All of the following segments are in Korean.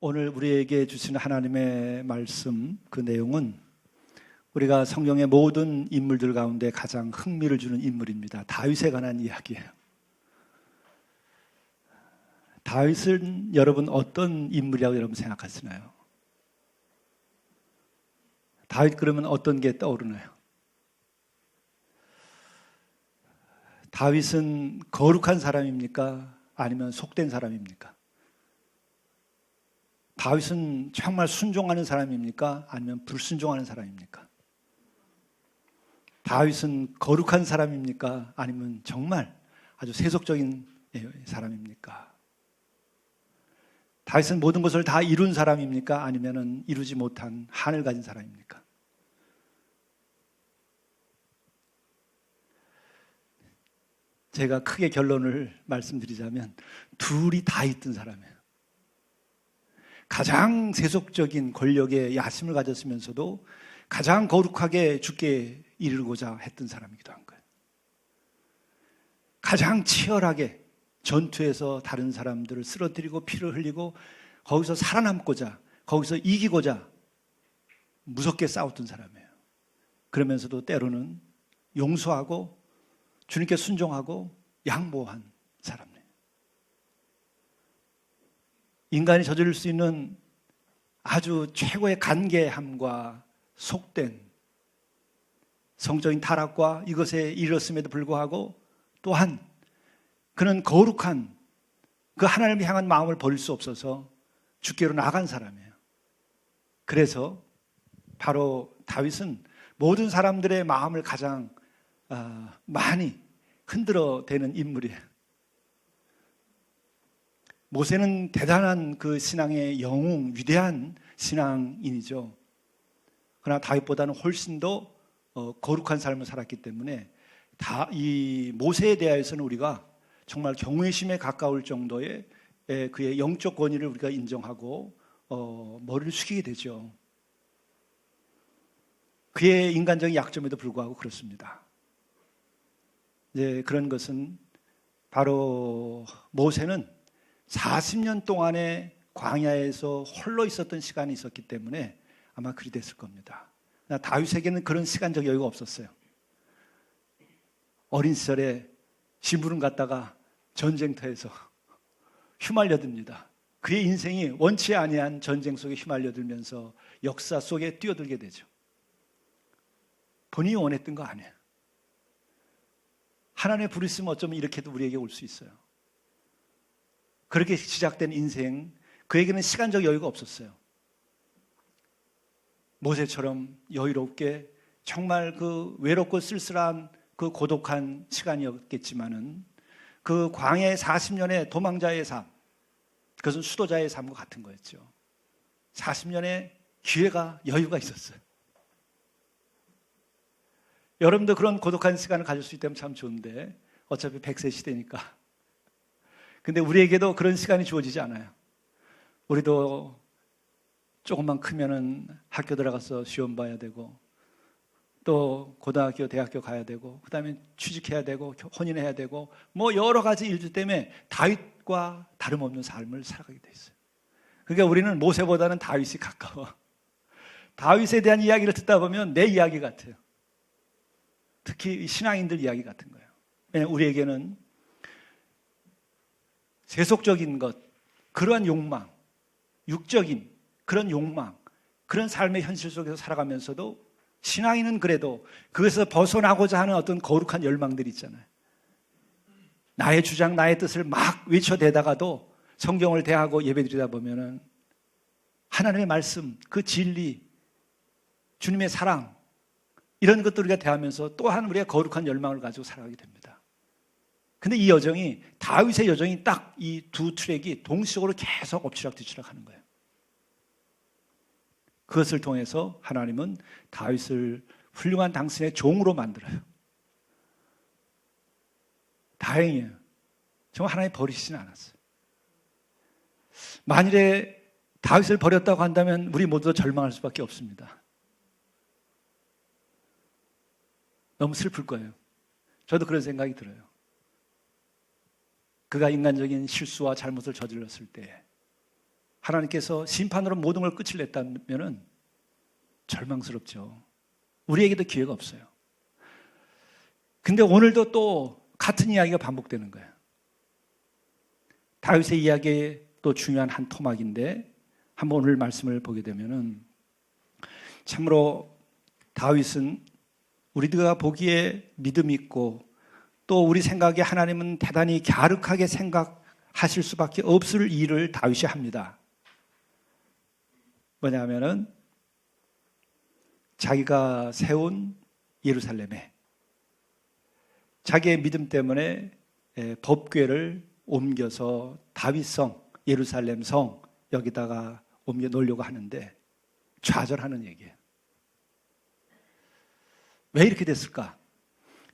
오늘 우리에게 주시는 하나님의 말씀, 그 내용은 우리가 성경의 모든 인물들 가운데 가장 흥미를 주는 인물입니다. 다윗에 관한 이야기예요. 다윗은 여러분 어떤 인물이라고 여러분 생각하시나요? 다윗 그러면 어떤 게 떠오르나요? 다윗은 거룩한 사람입니까? 아니면 속된 사람입니까? 다윗은 정말 순종하는 사람입니까? 아니면 불순종하는 사람입니까? 다윗은 거룩한 사람입니까? 아니면 정말 아주 세속적인 사람입니까? 다윗은 모든 것을 다 이룬 사람입니까? 아니면 이루지 못한 한을 가진 사람입니까? 제가 크게 결론을 말씀드리자면 둘이 다 있던 사람이에요. 가장 세속적인 권력에 야심을 가졌으면서도 가장 거룩하게 주께 이르고자 했던 사람이기도 한 거예요. 가장 치열하게 전투에서 다른 사람들을 쓰러뜨리고 피를 흘리고 거기서 살아남고자, 거기서 이기고자 무섭게 싸웠던 사람이에요. 그러면서도 때로는 용서하고 주님께 순종하고 양보한 사람이에요. 인간이 저지를 수 있는 아주 최고의 간계함과 속된 성적인 타락과 이것에 이르렀음에도 불구하고 또한 그는 거룩한 그 하나님을 향한 마음을 버릴 수 없어서 주께로 나간 사람이에요. 그래서 바로 다윗은 모든 사람들의 마음을 가장 많이 흔들어대는 인물이에요. 모세는 대단한 그 신앙의 영웅, 위대한 신앙인이죠. 그러나 다윗보다는 훨씬 더 거룩한 삶을 살았기 때문에 이 모세에 대하여서는 우리가 정말 경외심에 가까울 정도의 그의 영적 권위를 우리가 인정하고 머리를 숙이게 되죠. 그의 인간적인 약점에도 불구하고 그렇습니다. 이제 그런 것은 바로 모세는 40년 동안의 광야에서 홀로 있었던 시간이 있었기 때문에 아마 그리 됐을 겁니다. 다윗에게는 그런 시간적 여유가 없었어요. 어린 시절에 심부름 갔다가 전쟁터에서 휘말려듭니다. 그의 인생이 원치 아니한 전쟁 속에 휘말려들면서 역사 속에 뛰어들게 되죠. 본인이 원했던 거 아니에요. 하나님의 부르심은 어쩌면 이렇게도 우리에게 올 수 있어요. 그렇게 시작된 인생, 그에게는 시간적 여유가 없었어요. 모세처럼 여유롭게 정말 그 외롭고 쓸쓸한 그 고독한 시간이었겠지만은 그 광야의 40년의 도망자의 삶, 그것은 수도자의 삶과 같은 거였죠. 40년의 기회가, 여유가 있었어요. 여러분도 그런 고독한 시간을 가질 수 있다면 참 좋은데 어차피 100세 시대니까. 근데 우리에게도 그런 시간이 주어지지 않아요. 우리도 조금만 크면은 학교 들어가서 시험 봐야 되고 또 고등학교, 대학교 가야 되고 그 다음에 취직해야 되고 혼인해야 되고 뭐 여러 가지 일들 때문에 다윗과 다름없는 삶을 살아가게 돼 있어요. 그러니까 우리는 모세보다는 다윗이 가까워. 다윗에 대한 이야기를 듣다 보면 내 이야기 같아요. 특히 신앙인들 이야기 같은 거예요. 왜냐하면 우리에게는 세속적인 것, 그러한 욕망, 육적인 그런 욕망, 그런 삶의 현실 속에서 살아가면서도 신앙인은 그래도 그것에서 벗어나고자 하는 어떤 거룩한 열망들이 있잖아요. 나의 주장, 나의 뜻을 막 외쳐대다가도 성경을 대하고 예배드리다 보면은 하나님의 말씀, 그 진리, 주님의 사랑, 이런 것들을 우리가 대하면서 또한 우리가 거룩한 열망을 가지고 살아가게 됩니다. 근데 이 여정이, 다윗의 여정이 딱 이 두 트랙이 동시적으로 계속 엎치락뒤치락 하는 거예요. 그것을 통해서 하나님은 다윗을 훌륭한 당신의 종으로 만들어요. 다행이에요. 정말 하나님이 버리시진 않았어요. 만일에 다윗을 버렸다고 한다면 우리 모두 절망할 수밖에 없습니다. 너무 슬플 거예요. 저도 그런 생각이 들어요. 그가 인간적인 실수와 잘못을 저질렀을 때 하나님께서 심판으로 모든 걸 끝을 냈다면은 절망스럽죠. 우리에게도 기회가 없어요. 근데 오늘도 또 같은 이야기가 반복되는 거예요. 다윗의 이야기의 또 중요한 한 토막인데 한번 오늘 말씀을 보게 되면은 참으로 다윗은 우리가 보기에 믿음 있고 또 우리 생각에 하나님은 대단히 갸륵하게 생각하실 수밖에 없을 일을 다윗이 합니다. 뭐냐면은 자기가 세운 예루살렘에 자기의 믿음 때문에 법궤를 옮겨서 다윗성, 예루살렘 성 여기다가 옮겨 놓으려고 하는데 좌절하는 얘기예요. 왜 이렇게 됐을까?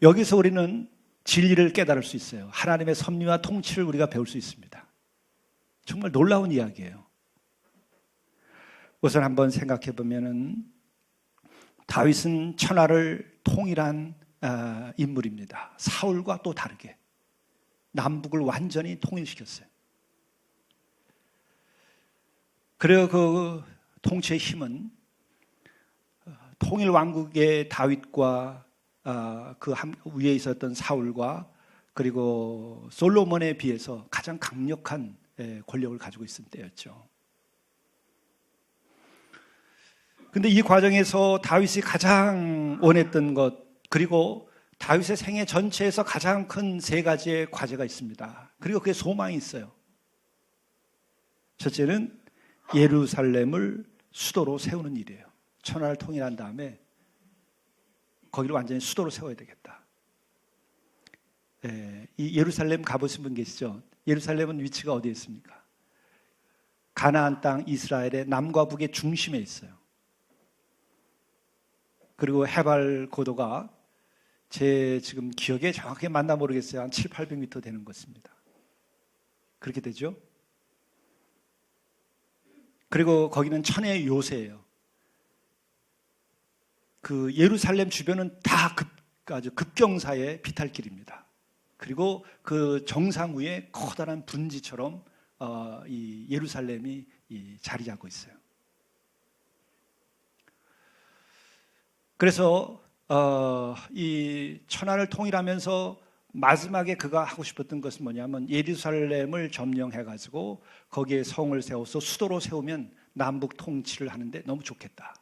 여기서 우리는 진리를 깨달을 수 있어요. 하나님의 섭리와 통치를 우리가 배울 수 있습니다. 정말 놀라운 이야기예요. 우선 한번 생각해 보면은 다윗은 천하를 통일한 인물입니다. 사울과 또 다르게 남북을 완전히 통일시켰어요. 그리고 그 통치의 힘은 통일 왕국의 다윗과 그 위에 있었던 사울과 그리고 솔로몬에 비해서 가장 강력한 권력을 가지고 있을 때였죠. 근데 이 과정에서 다윗이 가장 원했던 것, 그리고 다윗의 생애 전체에서 가장 큰 세 가지의 과제가 있습니다. 그리고 그게 소망이 있어요. 첫째는 예루살렘을 수도로 세우는 일이에요. 천하를 통일한 다음에 거기를 완전히 수도로 세워야 되겠다. 이 예루살렘 가보신 분 계시죠? 예루살렘은 위치가 어디에 있습니까? 가나안 땅 이스라엘의 남과 북의 중심에 있어요. 그리고 해발 고도가 제 지금 기억에 정확하게 맞나 모르겠어요. 한 7, 800m 되는 것입니다. 그렇게 되죠? 그리고 거기는 천혜의 요새예요. 그 예루살렘 주변은 다 아주 급경사의 비탈길입니다. 그리고 그 정상 위에 커다란 분지처럼 이 예루살렘이 자리 잡고 있어요. 그래서 이 천하를 통일하면서 마지막에 그가 하고 싶었던 것은 뭐냐면 예루살렘을 점령해가지고 거기에 성을 세워서 수도로 세우면 남북 통치를 하는데 너무 좋겠다.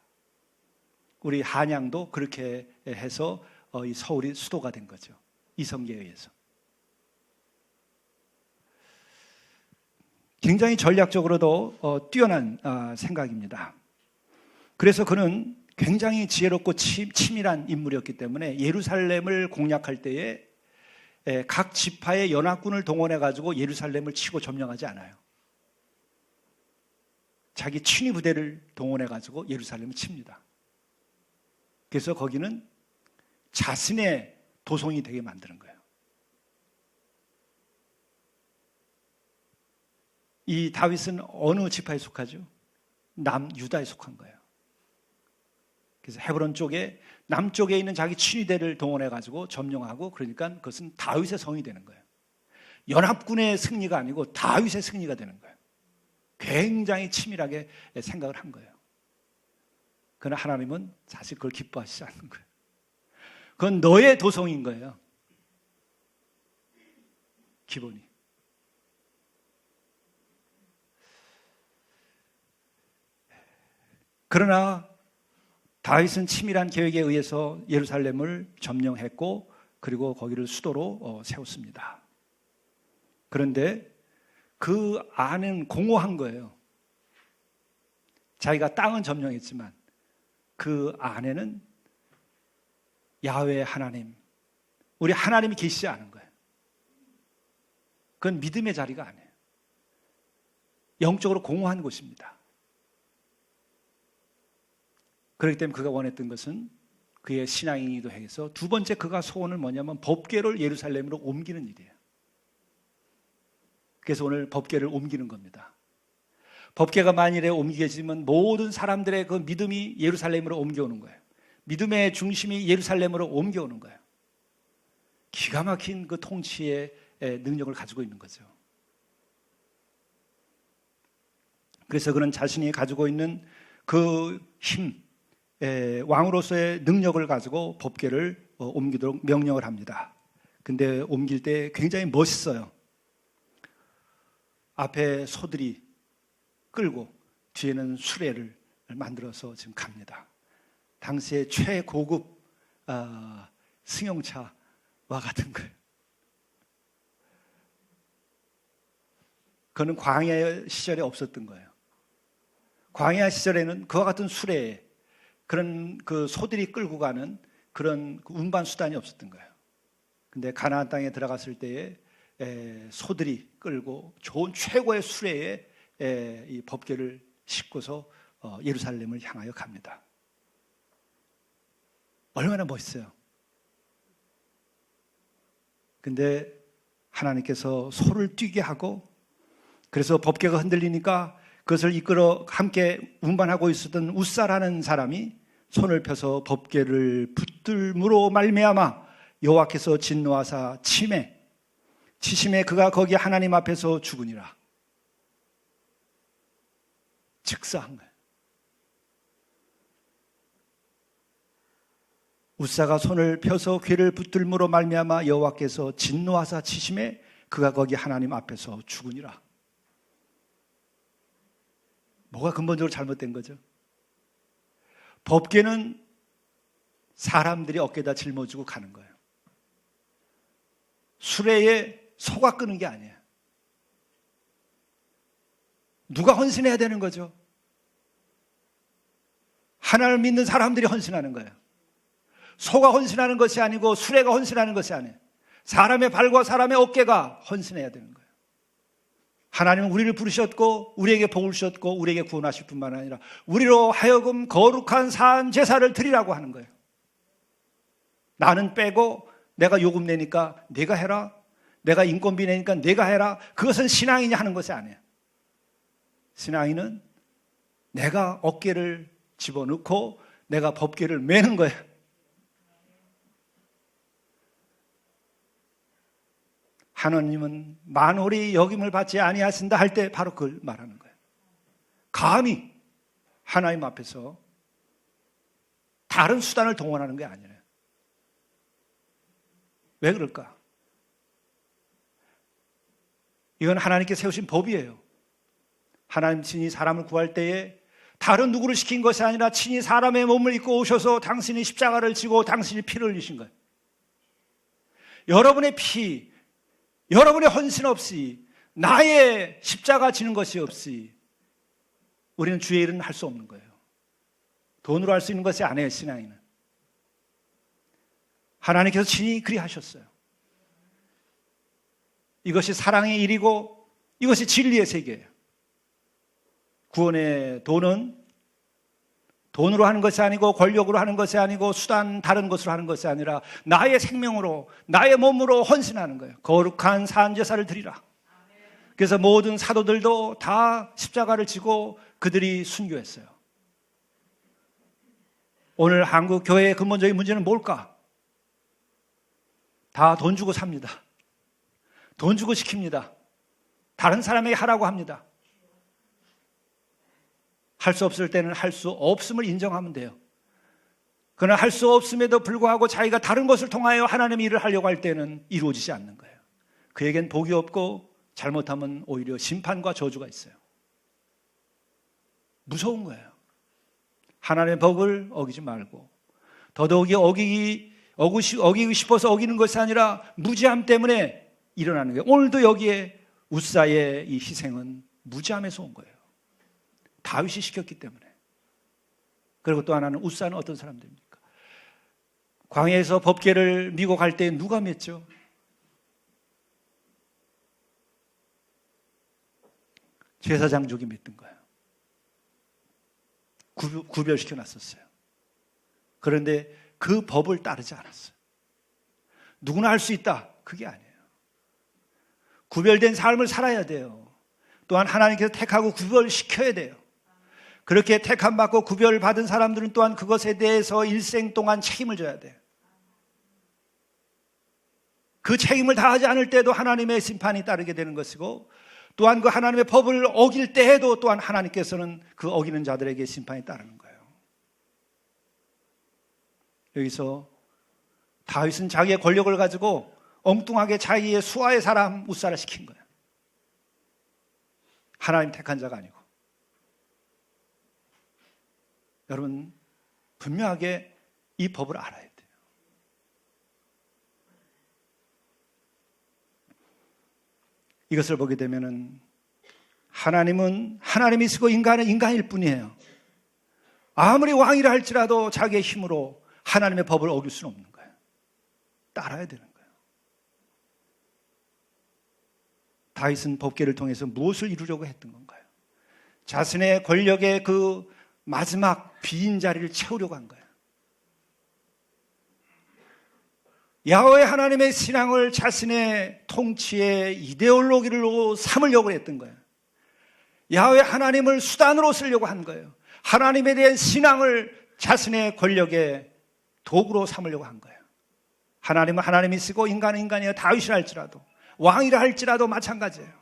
우리 한양도 그렇게 해서 이 서울이 수도가 된 거죠. 이성계에 의해서. 굉장히 전략적으로도 뛰어난 생각입니다. 그래서 그는 굉장히 지혜롭고 치밀한 인물이었기 때문에 예루살렘을 공략할 때에 각 지파의 연합군을 동원해가지고 예루살렘을 치고 점령하지 않아요. 자기 친위 부대를 동원해가지고 예루살렘을 칩니다. 그래서 거기는 자신의 도성이 되게 만드는 거예요. 이 다윗은 어느 지파에 속하죠? 남유다에 속한 거예요. 그래서 헤브론 쪽에 남쪽에 있는 자기 친위대를 동원해가지고 점령하고 그러니까 그것은 다윗의 성이 되는 거예요. 연합군의 승리가 아니고 다윗의 승리가 되는 거예요. 굉장히 치밀하게 생각을 한 거예요. 그러나 하나님은 사실 그걸 기뻐하시지 않는 거예요. 그건 너의 도성인 거예요. 기본이. 그러나 다윗은 치밀한 계획에 의해서 예루살렘을 점령했고 그리고 거기를 수도로 세웠습니다. 그런데 그 안은 공허한 거예요. 자기가 땅은 점령했지만 그 안에는 야훼 하나님, 우리 하나님이 계시지 않은 거예요. 그건 믿음의 자리가 아니에요. 영적으로 공허한 곳입니다. 그렇기 때문에 그가 원했던 것은 그의 신앙이기도 해서 두 번째 그가 소원은 뭐냐면 법궤를 예루살렘으로 옮기는 일이에요. 그래서 오늘 법궤를 옮기는 겁니다. 법궤가 만일에 옮겨지면 모든 사람들의 그 믿음이 예루살렘으로 옮겨오는 거예요. 믿음의 중심이 예루살렘으로 옮겨오는 거예요. 기가 막힌 그 통치의 능력을 가지고 있는 거죠. 그래서 그는 자신이 가지고 있는 그 힘, 왕으로서의 능력을 가지고 법궤를 옮기도록 명령을 합니다. 근데 옮길 때 굉장히 멋있어요. 앞에 소들이 끌고 뒤에는 수레를 만들어서 지금 갑니다. 당시에 최고급 승용차와 같은 거예요. 그거는 광야 시절에 없었던 거예요. 광야 시절에는 그와 같은 수레에 그런 그 소들이 끌고 가는 그런 운반 수단이 없었던 거예요. 근데 가나안 땅에 들어갔을 때에 소들이 끌고 좋은 최고의 수레에 이 법궤를 싣고서 예루살렘을 향하여 갑니다. 얼마나 멋있어요. 근데 하나님께서 소를 뛰게 하고, 그래서 법궤가 흔들리니까 그것을 이끌어 함께 운반하고 있었던 우사라는 사람이 손을 펴서 법궤를 붙들므로 말미암아 여호와께서 진노하사 치심에 그가 거기 하나님 앞에서 죽으니라. 즉사한 거예요. 우사가 손을 펴서 궤를 붙들므로 말미암아 여호와께서 진노하사 치심에 그가 거기 하나님 앞에서 죽으니라. 뭐가 근본적으로 잘못된 거죠? 법궤는 사람들이 어깨에다 짊어지고 가는 거예요. 수레에 소가 끄는 게 아니에요. 누가 헌신해야 되는 거죠? 하나님을 믿는 사람들이 헌신하는 거예요. 소가 헌신하는 것이 아니고 수레가 헌신하는 것이 아니에요. 사람의 발과 사람의 어깨가 헌신해야 되는 거예요. 하나님은 우리를 부르셨고 우리에게 복을 주셨고 우리에게 구원하실 뿐만 아니라 우리로 하여금 거룩한 산 제사를 드리라고 하는 거예요. 나는 빼고 내가 요금 내니까 내가 해라, 내가 인건비 내니까 내가 해라, 그것은 신앙이냐 하는 것이 아니에요. 신앙인은 내가 어깨를 집어넣고 내가 법궤를 매는 거예요. 하나님은 만홀이 여김을 받지 아니하신다 할 때 바로 그걸 말하는 거예요. 감히 하나님 앞에서 다른 수단을 동원하는 게 아니에요. 왜 그럴까? 이건 하나님께 세우신 법이에요. 하나님 친히 사람을 구할 때에 다른 누구를 시킨 것이 아니라 친히 사람의 몸을 입고 오셔서 당신이 십자가를 지고 당신이 피를 흘리신 거예요. 여러분의 피, 여러분의 헌신 없이, 나의 십자가 지는 것이 없이 우리는 주의 일은 할 수 없는 거예요. 돈으로 할 수 있는 것이 아니에요. 신앙인은 하나님께서 친히 그리 하셨어요. 이것이 사랑의 일이고 이것이 진리의 세계예요. 구원의 돈은 돈으로 하는 것이 아니고 권력으로 하는 것이 아니고 수단 다른 것으로 하는 것이 아니라 나의 생명으로 나의 몸으로 헌신하는 거예요. 거룩한 산제사를 드리라. 그래서 모든 사도들도 다 십자가를 지고 그들이 순교했어요. 오늘 한국 교회의 근본적인 문제는 뭘까? 다 돈 주고 삽니다. 돈 주고 시킵니다. 다른 사람에게 하라고 합니다. 할 수 없을 때는 할 수 없음을 인정하면 돼요. 그러나 할 수 없음에도 불구하고 자기가 다른 것을 통하여 하나님의 일을 하려고 할 때는 이루어지지 않는 거예요. 그에겐 복이 없고 잘못하면 오히려 심판과 저주가 있어요. 무서운 거예요. 하나님의 법을 어기지 말고 더더욱이 어기고 싶어서 어기는 것이 아니라 무지함 때문에 일어나는 거예요. 오늘도 여기에 우사의 이 희생은 무지함에서 온 거예요. 다윗이 시켰기 때문에. 그리고 또 하나는 우사는 어떤 사람들입니까? 광야에서 법궤를 미고 갈 때 누가 맸죠? 제사장족이 맸던 거예요. 구별시켜 놨었어요. 그런데 그 법을 따르지 않았어요. 누구나 할 수 있다. 그게 아니에요. 구별된 삶을 살아야 돼요. 또한 하나님께서 택하고 구별시켜야 돼요. 그렇게 택함받고 구별받은 사람들은 또한 그것에 대해서 일생 동안 책임을 져야 돼요. 그 책임을 다하지 않을 때도 하나님의 심판이 따르게 되는 것이고 또한 그 하나님의 법을 어길 때에도 또한 하나님께서는 그 어기는 자들에게 심판이 따르는 거예요. 여기서 다윗은 자기의 권력을 가지고 엉뚱하게 자기의 수하의 사람 웃살을 시킨 거예요. 하나님 택한 자가 아니고. 여러분, 분명하게 이 법을 알아야 돼요. 이것을 보게 되면은 하나님은 하나님이시고 인간은 인간일 뿐이에요. 아무리 왕이라 할지라도 자기의 힘으로 하나님의 법을 어길 수는 없는 거예요. 따라야 되는 거예요. 다윗은 법궤를 통해서 무엇을 이루려고 했던 건가요? 자신의 권력의 그 마지막 빈 자리를 채우려고 한 거예요. 야훼 하나님의 신앙을 자신의 통치의 이데올로기로 삼으려고 했던 거예요. 야훼 하나님을 수단으로 쓰려고 한 거예요. 하나님에 대한 신앙을 자신의 권력의 도구로 삼으려고 한 거예요. 하나님은 하나님이시고 인간은 인간이에요. 다윗이라 할지라도, 왕이라 할지라도 마찬가지예요.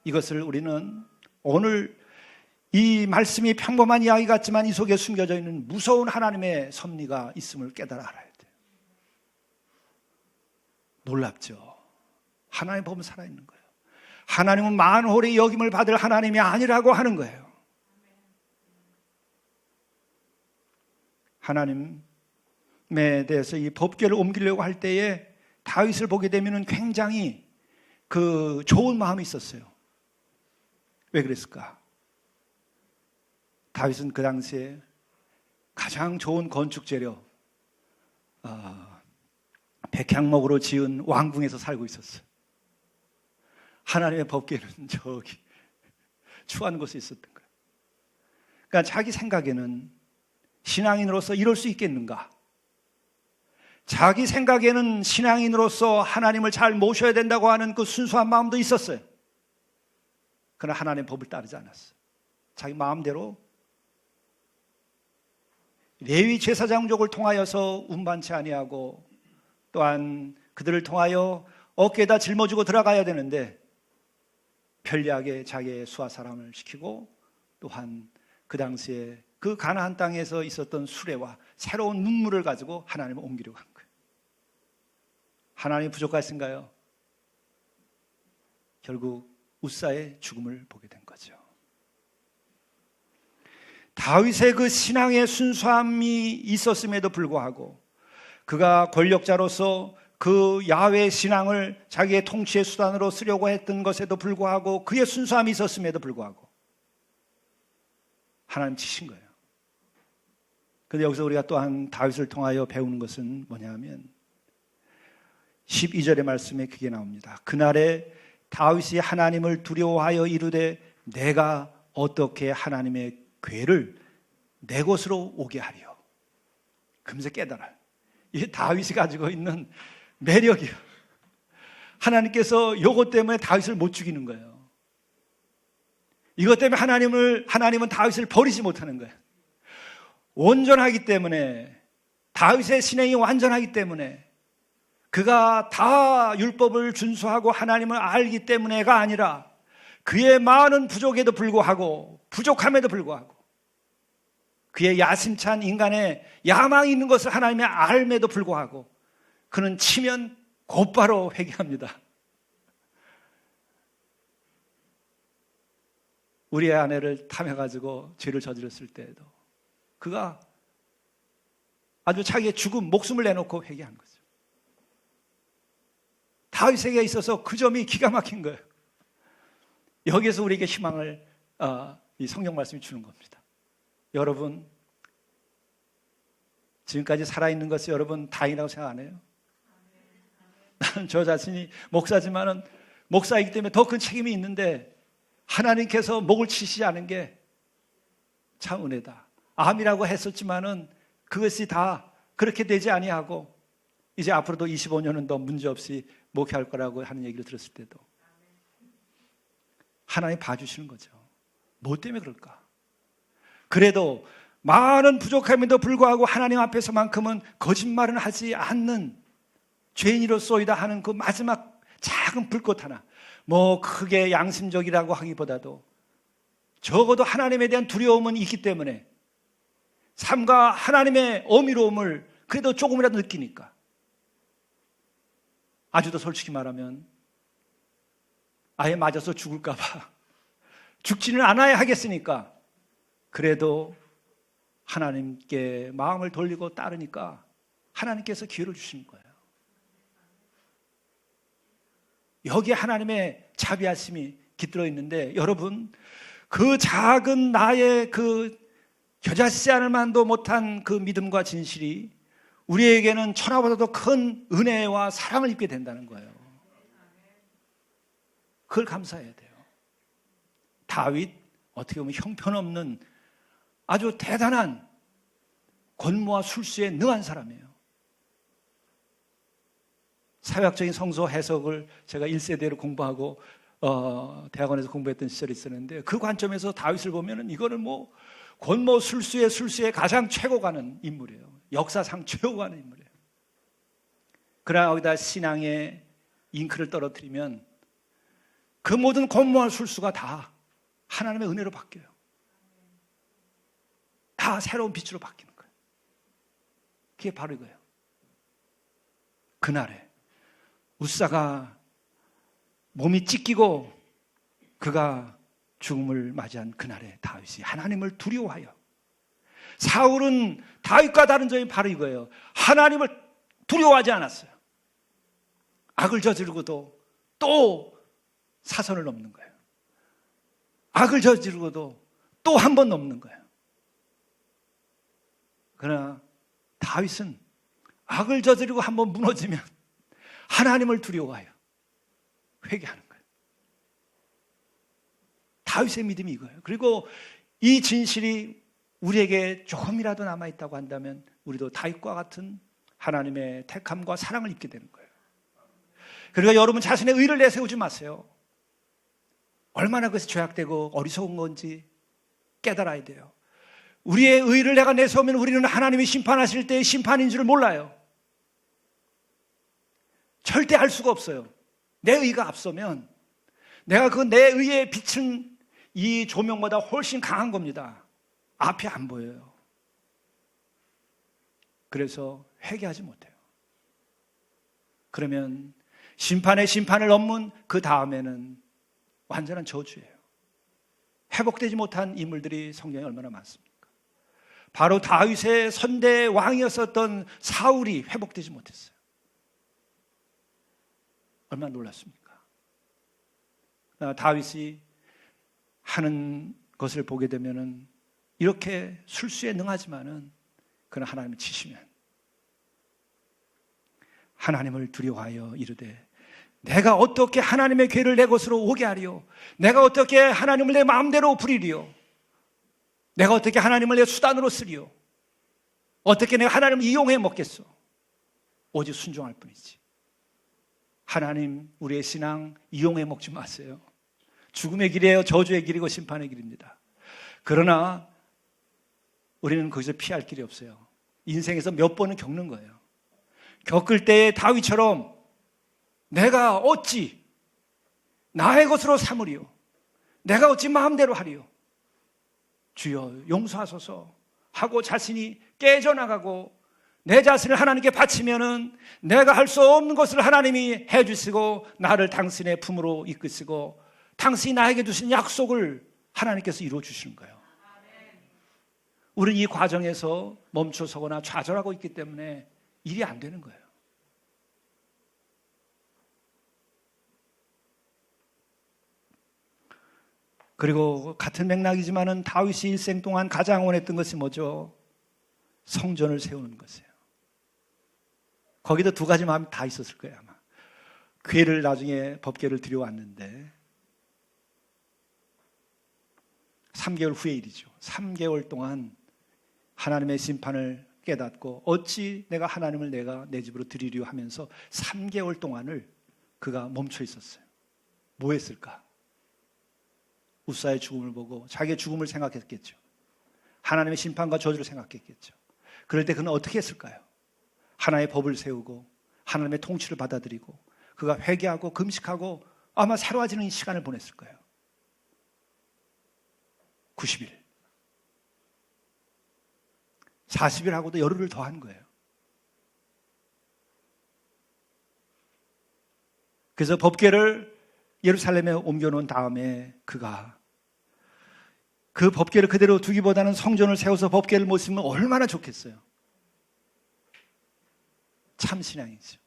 이것을 우리는 오늘 이 말씀이 평범한 이야기 같지만 이 속에 숨겨져 있는 무서운 하나님의 섭리가 있음을 깨달아 알아야 돼요. 놀랍죠. 하나님의 법은 살아있는 거예요. 하나님은 만홀의 여김을 받을 하나님이 아니라고 하는 거예요. 하나님에 대해서 이 법궤를 옮기려고 할 때에 다윗을 보게 되면 굉장히 그 좋은 마음이 있었어요. 왜 그랬을까? 다윗은 그 당시에 가장 좋은 건축 재료 백향목으로 지은 왕궁에서 살고 있었어요. 하나님의 법궤는 저기 추한 곳에 있었던 거예요. 그러니까 자기 생각에는 신앙인으로서 이럴 수 있겠는가? 자기 생각에는 신앙인으로서 하나님을 잘 모셔야 된다고 하는 그 순수한 마음도 있었어요. 그러나 하나님의 법을 따르지 않았어요. 자기 마음대로 레위 제사장족을 통하여서 운반치 아니하고 또한 그들을 통하여 어깨에다 짊어지고 들어가야 되는데 편리하게 자기의 수하 사람을 시키고 또한 그 당시에 그 가나안 땅에서 있었던 수레와 새로운 문물을 가지고 하나님을 옮기려고 한 거예요. 하나님이 부족하신가요? 결국 웃사의 죽음을 보게 된 거죠. 다윗의 그 신앙의 순수함이 있었음에도 불구하고 그가 권력자로서 그 야훼 신앙을 자기의 통치의 수단으로 쓰려고 했던 것에도 불구하고 그의 순수함이 있었음에도 불구하고 하나님 치신 거예요. 그런데 여기서 우리가 또한 다윗을 통하여 배우는 것은 뭐냐 하면 12절의 말씀에 그게 나옵니다. 그날에 다윗이 하나님을 두려워하여 이르되 내가 어떻게 하나님의 궤를 내 곳으로 오게 하리요. 금세 깨달아요. 이게 다윗이 가지고 있는 매력이에요. 하나님께서 이것 때문에 다윗을 못 죽이는 거예요. 이것 때문에 하나님은 다윗을 버리지 못하는 거예요. 온전하기 때문에, 다윗의 신앙이 완전하기 때문에, 그가 다 율법을 준수하고 하나님을 알기 때문에가 아니라 그의 많은 부족에도 불구하고, 부족함에도 불구하고, 그의 야심찬 인간의 야망이 있는 것을 하나님의 알매도 불구하고 그는 치면 곧바로 회개합니다. 우리의 아내를 탐해가지고 죄를 저질렀을 때에도 그가 아주 자기의 죽음, 목숨을 내놓고 회개한 거죠. 다윗에게 있어서 그 점이 기가 막힌 거예요. 여기에서 우리에게 희망을 이 성경 말씀이 주는 겁니다. 여러분, 지금까지 살아있는 것이 여러분 다행이라고 생각 안 해요? 나는 저 자신이 목사지만은 목사이기 때문에 더 큰 책임이 있는데 하나님께서 목을 치시지 않은 게 참 은혜다. 암이라고 했었지만은 그것이 다 그렇게 되지 아니하고 이제 앞으로도 25년은 더 문제없이 목회할 거라고 하는 얘기를 들었을 때도 하나님 봐주시는 거죠. 뭐 때문에 그럴까? 그래도 많은 부족함에도 불구하고 하나님 앞에서만큼은 거짓말은 하지 않는 죄인이로소이다 하는 그 마지막 작은 불꽃 하나, 뭐 크게 양심적이라고 하기보다도 적어도 하나님에 대한 두려움은 있기 때문에 삶과 하나님의 어미로움을 그래도 조금이라도 느끼니까, 아주 더 솔직히 말하면 아예 맞아서 죽을까 봐 죽지는 않아야 하겠으니까 그래도 하나님께 마음을 돌리고 따르니까 하나님께서 기회를 주시는 거예요. 여기에 하나님의 자비하심이 깃들어 있는데, 여러분, 그 작은 나의 그 겨자씨 않을 만도 못한 그 믿음과 진실이 우리에게는 천하보다도 큰 은혜와 사랑을 입게 된다는 거예요. 그걸 감사해야 돼요. 다윗, 어떻게 보면 형편없는 아주 대단한 권모와 술수에 능한 사람이에요. 사회학적인 성서 해석을 제가 1세대로 공부하고 대학원에서 공부했던 시절이 있었는데, 그 관점에서 다윗을 보면은 이거는 뭐 권모 술수의 가장 최고 가는 인물이에요. 역사상 최고 가는 인물이에요. 그러나 여기다 신앙의 잉크를 떨어뜨리면 그 모든 권모와 술수가 다 하나님의 은혜로 바뀌어요. 다 새로운 빛으로 바뀌는 거예요. 그게 바로 이거예요. 그날에 우사가 몸이 찢기고 그가 죽음을 맞이한 그날에 다윗이 하나님을 두려워하여, 사울은 다윗과 다른 점이 바로 이거예요. 하나님을 두려워하지 않았어요. 악을 저지르고도 또 사선을 넘는 거예요. 악을 저지르고도 또 한 번 넘는 거예요. 그러나 다윗은 악을 저지르고 한 번 무너지면 하나님을 두려워하여 회개하는 거예요. 다윗의 믿음이 이거예요. 그리고 이 진실이 우리에게 조금이라도 남아있다고 한다면 우리도 다윗과 같은 하나님의 택함과 사랑을 입게 되는 거예요. 그러니까 여러분 자신의 의를 내세우지 마세요. 얼마나 그것이 죄악되고 어리석은 건지 깨달아야 돼요. 우리의 의를 내가 내세우면 우리는 하나님이 심판하실 때의 심판인 줄 몰라요. 절대 알 수가 없어요. 내 의가 앞서면 내가 그 내 의에 비친 이 조명보다 훨씬 강한 겁니다. 앞이 안 보여요. 그래서 회개하지 못해요. 그러면 심판의 심판을 넘은 그 다음에는 완전한 저주예요. 회복되지 못한 인물들이 성경에 얼마나 많습니까? 바로 다윗의 선대 왕이었었던 사울이 회복되지 못했어요. 얼마나 놀랐습니까? 다윗이 하는 것을 보게 되면은 이렇게 술수에 능하지만은 그는 하나님을 치시면 하나님을 두려워하여 이르되 내가 어떻게 하나님의 괴를 내 것으로 오게 하리요? 내가 어떻게 하나님을 내 마음대로 부리리요? 내가 어떻게 하나님을 내 수단으로 쓰리요? 어떻게 내가 하나님을 이용해 먹겠소? 오직 순종할 뿐이지. 하나님, 우리의 신앙 이용해 먹지 마세요. 죽음의 길이에요. 저주의 길이고 심판의 길입니다. 그러나 우리는 거기서 피할 길이 없어요. 인생에서 몇 번은 겪는 거예요. 겪을 때에 다윗처럼 내가 어찌 나의 것으로 삼으리요? 내가 어찌 마음대로 하리요? 주여 용서하소서 하고 자신이 깨져나가고 내 자신을 하나님께 바치면은 내가 할 수 없는 것을 하나님이 해주시고 나를 당신의 품으로 이끄시고 당신이 나에게 주신 약속을 하나님께서 이루어 주시는 거예요. 우리는 이 과정에서 멈춰서거나 좌절하고 있기 때문에 일이 안 되는 거예요. 그리고 같은 맥락이지만은 다윗이 일생 동안 가장 원했던 것이 뭐죠? 성전을 세우는 것이에요. 거기도 두 가지 마음이 다 있었을 거예요, 아마. 괴를 나중에 법궤를 들여왔는데 3개월 후의 일이죠. 3개월 동안 하나님의 심판을 깨닫고 어찌 내가 하나님을 내가 내 집으로 드리려 하면서 3개월 동안을 그가 멈춰 있었어요. 뭐 했을까? 우사의 죽음을 보고 자기의 죽음을 생각했겠죠. 하나님의 심판과 저주를 생각했겠죠. 그럴 때 그는 어떻게 했을까요? 하나의 법을 세우고 하나님의 통치를 받아들이고 그가 회개하고 금식하고 아마 새로워지는 시간을 보냈을 거예요. 90일. 40일하고도 열흘을 더한 거예요. 그래서 법궤를 예루살렘에 옮겨놓은 다음에 그가 그 법궤를 그대로 두기보다는 성전을 세워서 법궤를 못 쓰면 얼마나 좋겠어요. 참 신앙이죠.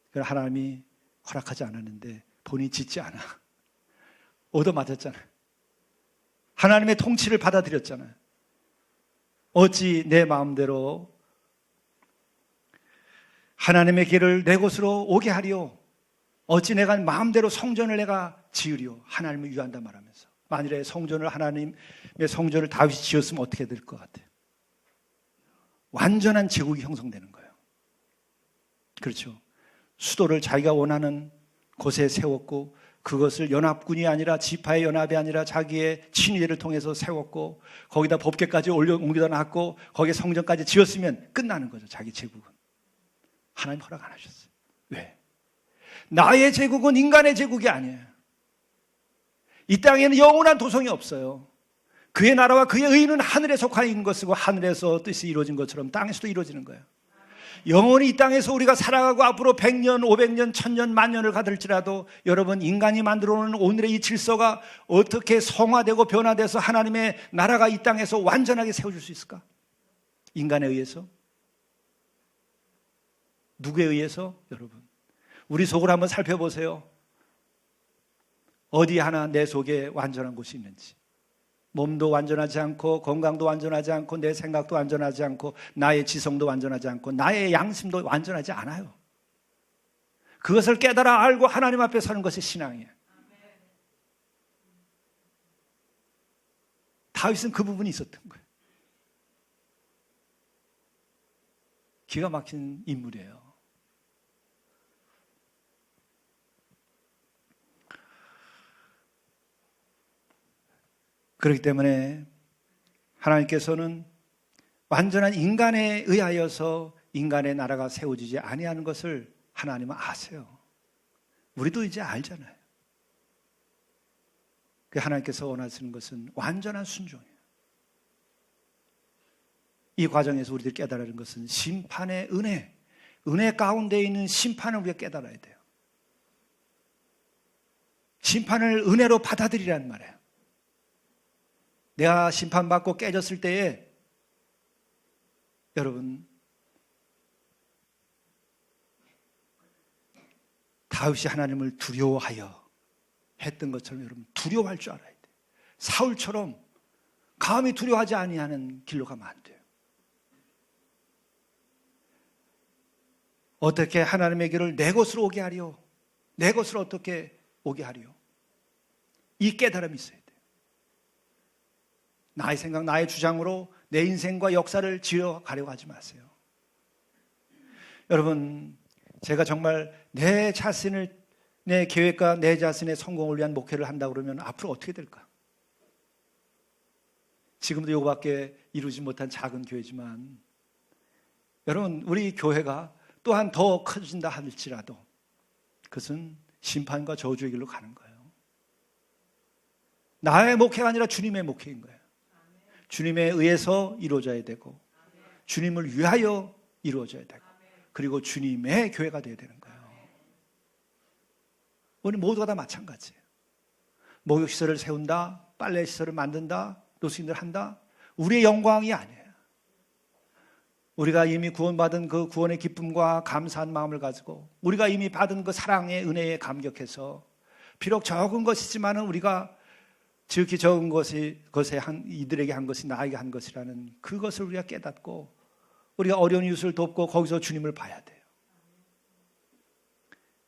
그걸 하나님이 허락하지 않았는데 본인이 짓지 않아. 얻어맞았잖아요. 하나님의 통치를 받아들였잖아요. 어찌 내 마음대로 하나님의 길을 내 곳으로 오게 하리요. 어찌 내가 마음대로 성전을 내가 지으리요. 하나님을 위한다 말하면서. 만일에 성전을 하나님의 성전을 다윗이 지었으면 어떻게 될 것 같아요? 완전한 제국이 형성되는 거예요. 그렇죠. 수도를 자기가 원하는 곳에 세웠고 그것을 연합군이 아니라 지파의 연합이 아니라 자기의 친위를 통해서 세웠고 거기다 법궤까지 옮겨다 놨고 거기에 성전까지 지었으면 끝나는 거죠. 자기 제국은. 하나님 허락 안 하셨어요. 왜? 나의 제국은 인간의 제국이 아니에요. 이 땅에는 영원한 도성이 없어요. 그의 나라와 그의 의는 하늘에 속한 있는 것이고 하늘에서 뜻이 이루어진 것처럼 땅에서도 이루어지는 거예요. 영원히 이 땅에서 우리가 살아가고 앞으로 100년, 500년, 1000년, 만년을 가들지라도 여러분 인간이 만들어놓은 오늘의 이 질서가 어떻게 성화되고 변화돼서 하나님의 나라가 이 땅에서 완전하게 세워질 수 있을까? 인간에 의해서? 누구에 의해서? 여러분 우리 속을 한번 살펴보세요. 어디 하나 내 속에 완전한 곳이 있는지. 몸도 완전하지 않고 건강도 완전하지 않고 내 생각도 완전하지 않고 나의 지성도 완전하지 않고 나의 양심도 완전하지 않아요. 그것을 깨달아 알고 하나님 앞에 서는 것이 신앙이에요. 다윗은 그 부분이 있었던 거예요. 기가 막힌 인물이에요. 그렇기 때문에 하나님께서는 완전한 인간에 의하여서 인간의 나라가 세워지지 아니하는 것을 하나님은 아세요. 우리도 이제 알잖아요. 하나님께서 원하시는 것은 완전한 순종이에요. 이 과정에서 우리들이 깨달아야 하는 것은 심판의 은혜 가운데 있는 심판을 우리가 깨달아야 돼요. 심판을 은혜로 받아들이라는 말이에요. 내가 심판받고 깨졌을 때에 여러분 다윗이 하나님을 두려워하여 했던 것처럼 여러분 두려워할 줄 알아야 돼요. 사울처럼 감히 두려워하지 아니하는 길로 가면 안 돼요. 어떻게 하나님의 길을 내 것으로 오게 하리요? 내 것으로 어떻게 오게 하리요? 이 깨달음이 있어요. 나의 생각, 나의 주장으로 내 인생과 역사를 지어가려고 하지 마세요. 여러분, 제가 정말 내 자신을, 내 계획과 내 자신의 성공을 위한 목회를 한다고 그러면 앞으로 어떻게 될까? 지금도 이거밖에 이루지 못한 작은 교회지만 여러분, 우리 교회가 또한 더 커진다 할지라도 그것은 심판과 저주의 길로 가는 거예요. 나의 목회가 아니라 주님의 목회인 거예요. 주님에 의해서 이루어져야 되고 주님을 위하여 이루어져야 되고 그리고 주님의 교회가 되어야 되는 거예요. 우리 모두가 다 마찬가지예요. 목욕시설을 세운다, 빨래시설을 만든다, 노숙인들 한다. 우리의 영광이 아니에요. 우리가 이미 구원받은 그 구원의 기쁨과 감사한 마음을 가지고 우리가 이미 받은 그 사랑의 은혜에 감격해서 비록 적은 것이지만 우리가 지극히 적은 것에 이들에게 한 것이 나에게 한 것이라는 그것을 우리가 깨닫고 우리가 어려운 이웃을 돕고 거기서 주님을 봐야 돼요.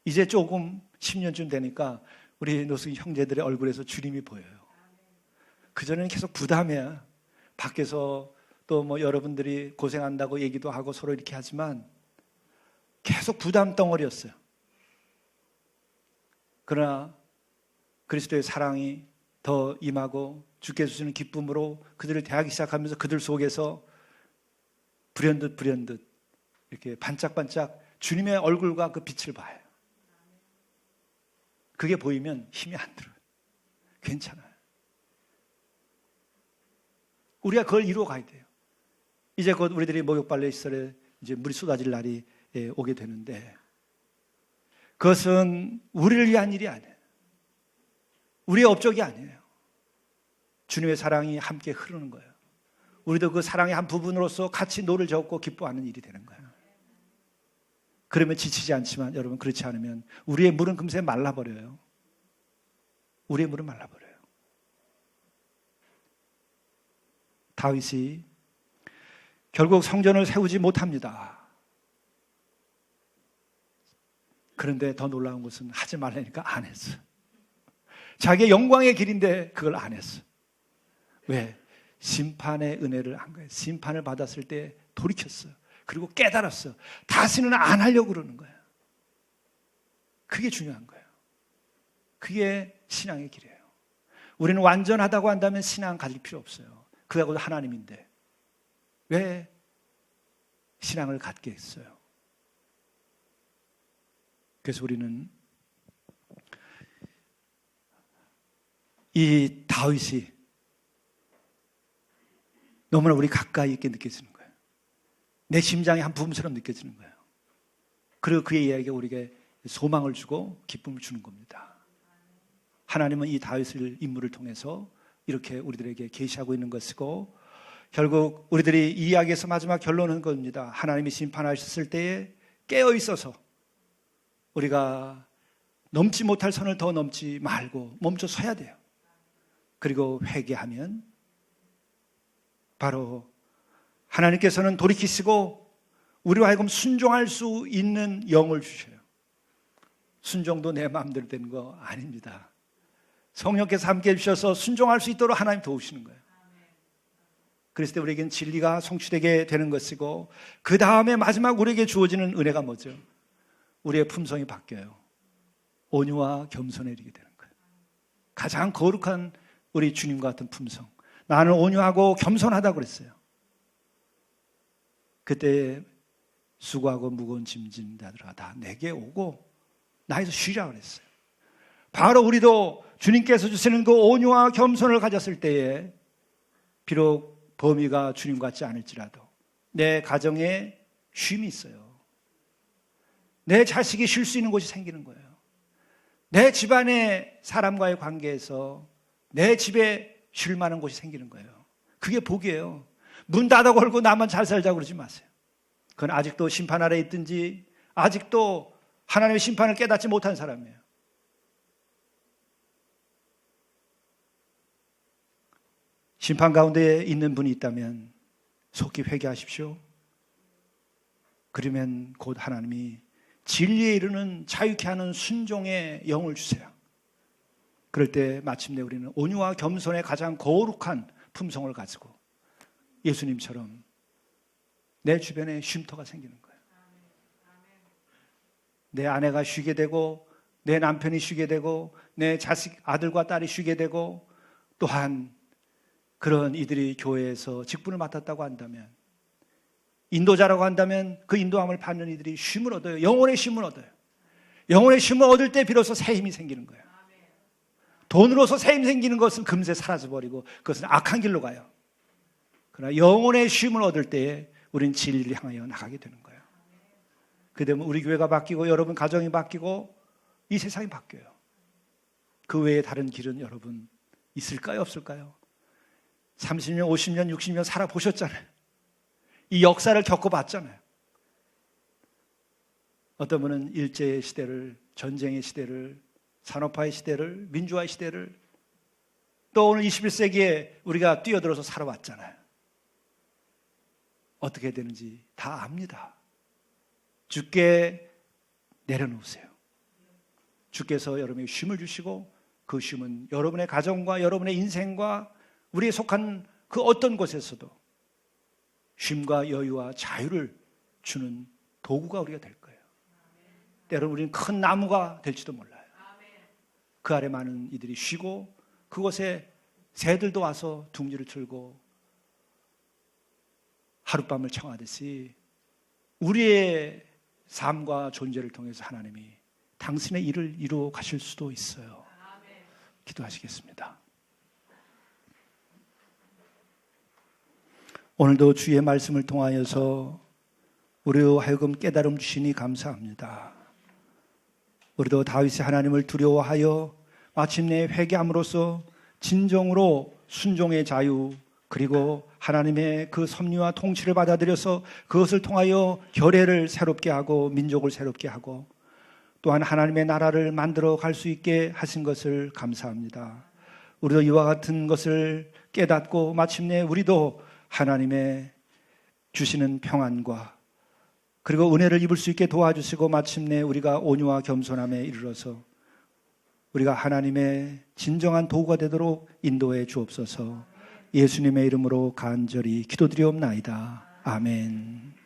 이제 조금 10년쯤 되니까 우리 노숙인 형제들의 얼굴에서 주님이 보여요. 그전에는 계속 부담이야. 밖에서 또 뭐 여러분들이 고생한다고 얘기도 하고 서로 이렇게 하지만 계속 부담 덩어리였어요. 그러나 그리스도의 사랑이 더 임하고 주께서 주시는 기쁨으로 그들을 대하기 시작하면서 그들 속에서 불현듯 이렇게 반짝반짝 주님의 얼굴과 그 빛을 봐요. 그게 보이면 힘이 안 들어요. 괜찮아요. 우리가 그걸 이루어 가야 돼요. 이제 곧 우리들이 목욕발레 시설에 이제 물이 쏟아질 날이 오게 되는데, 그것은 우리를 위한 일이 아니에요. 우리의 업적이 아니에요. 주님의 사랑이 함께 흐르는 거예요. 우리도 그 사랑의 한 부분으로서 같이 노를 젓고 기뻐하는 일이 되는 거예요. 그러면 지치지 않지만 여러분, 그렇지 않으면 우리의 물은 금세 말라버려요. 우리의 물은 말라버려요. 다윗이 결국 성전을 세우지 못합니다. 그런데 더 놀라운 것은 하지 말라니까 안 했어. 자기의 영광의 길인데 그걸 안 했어. 왜? 심판의 은혜를 한 거예요. 심판을 받았을 때 돌이켰어요. 그리고 깨달았어요. 다시는 안 하려고 그러는 거예요. 그게 중요한 거예요. 그게 신앙의 길이에요. 우리는 완전하다고 한다면 신앙 가질 필요 없어요. 그하고도 하나님인데 왜 신앙을 갖게 했어요? 그래서 우리는 이 다윗이 너무나 우리 가까이 있게 느껴지는 거예요. 내 심장의 한 부분처럼 느껴지는 거예요. 그리고 그의 이야기가 우리에게 소망을 주고 기쁨을 주는 겁니다. 하나님은 이 다윗을 인물을 통해서 이렇게 우리들에게 계시하고 있는 것이고, 결국 우리들이 이 이야기에서 마지막 결론은 겁니다. 하나님이 심판하셨을 때에 깨어 있어서 우리가 넘지 못할 선을 더 넘지 말고 멈춰 서야 돼요. 그리고 회개하면 바로 하나님께서는 돌이키시고 우리와 하여금 순종할 수 있는 영을 주셔요. 순종도 내 마음대로 되는 거 아닙니다. 성령께서 함께 해주셔서 순종할 수 있도록 하나님 도우시는 거예요. 그랬을 때 우리에겐 진리가 성취되게 되는 것이고, 그 다음에 마지막 우리에게 주어지는 은혜가 뭐죠? 우리의 품성이 바뀌어요. 온유와 겸손에 이르게 되는 거예요. 가장 거룩한 우리 주님과 같은 품성. 나는 온유하고 겸손하다고 그랬어요. 그때 수고하고 무거운 짐진 자들아 다 내게 오고 나에서 쉬라 그랬어요. 바로 우리도 주님께서 주시는 그 온유와 겸손을 가졌을 때에 비록 범위가 주님 같지 않을지라도 내 가정에 쉼이 있어요. 내 자식이 쉴 수 있는 곳이 생기는 거예요. 내 집안의 사람과의 관계에서 내 집에 쉴 만한 곳이 생기는 거예요. 그게 복이에요. 문 닫아 걸고 나만 잘 살자고 그러지 마세요. 그건 아직도 심판 아래에 있든지 아직도 하나님의 심판을 깨닫지 못한 사람이에요. 심판 가운데 있는 분이 있다면 속히 회개하십시오. 그러면 곧 하나님이 진리에 이르는 자유케 하는 순종의 영을 주세요. 그럴 때 마침내 우리는 온유와 겸손의 가장 거룩한 품성을 가지고 예수님처럼 내 주변에 쉼터가 생기는 거예요. 내 아내가 쉬게 되고 내 남편이 쉬게 되고 내 자식 아들과 딸이 쉬게 되고, 또한 그런 이들이 교회에서 직분을 맡았다고 한다면, 인도자라고 한다면 그 인도함을 받는 이들이 쉼을 얻어요. 영혼의 쉼을 얻어요. 영혼의 쉼을 얻을 때 비로소 새 힘이 생기는 거예요. 돈으로서 새 힘 생기는 것은 금세 사라져버리고 그것은 악한 길로 가요. 그러나 영혼의 쉼을 얻을 때에 우리는 진리를 향하여 나가게 되는 거예요. 그되면 우리 교회가 바뀌고 여러분 가정이 바뀌고 이 세상이 바뀌어요. 그 외에 다른 길은 여러분 있을까요? 없을까요? 30년, 50년, 60년 살아보셨잖아요. 이 역사를 겪어봤잖아요. 어떤 분은 일제의 시대를, 전쟁의 시대를, 산업화의 시대를, 민주화의 시대를, 또 오늘 21세기에 우리가 뛰어들어서 살아왔잖아요. 어떻게 되는지 다 압니다. 주께 내려놓으세요. 주께서 여러분에게 쉼을 주시고 그 쉼은 여러분의 가정과 여러분의 인생과 우리에 속한 그 어떤 곳에서도 쉼과 여유와 자유를 주는 도구가 우리가 될 거예요. 때로는 우리는 큰 나무가 될지도 몰라요. 그 아래 많은 이들이 쉬고 그곳에 새들도 와서 둥지를 틀고 하룻밤을 청하듯이 우리의 삶과 존재를 통해서 하나님이 당신의 일을 이루어 가실 수도 있어요. 기도하시겠습니다. 오늘도 주의 말씀을 통하여서 우리로 하여금 깨달음 주시니 감사합니다. 우리도 다윗이 하나님을 두려워하여 마침내 회개함으로써 진정으로 순종의 자유, 그리고 하나님의 그 섭리와 통치를 받아들여서 그것을 통하여 결례를 새롭게 하고 민족을 새롭게 하고 또한 하나님의 나라를 만들어 갈 수 있게 하신 것을 감사합니다. 우리도 이와 같은 것을 깨닫고 마침내 우리도 하나님의 주시는 평안과 그리고 은혜를 입을 수 있게 도와주시고 마침내 우리가 온유와 겸손함에 이르러서 우리가 하나님의 진정한 도구가 되도록 인도해 주옵소서. 예수님의 이름으로 간절히 기도드리옵나이다. 아멘.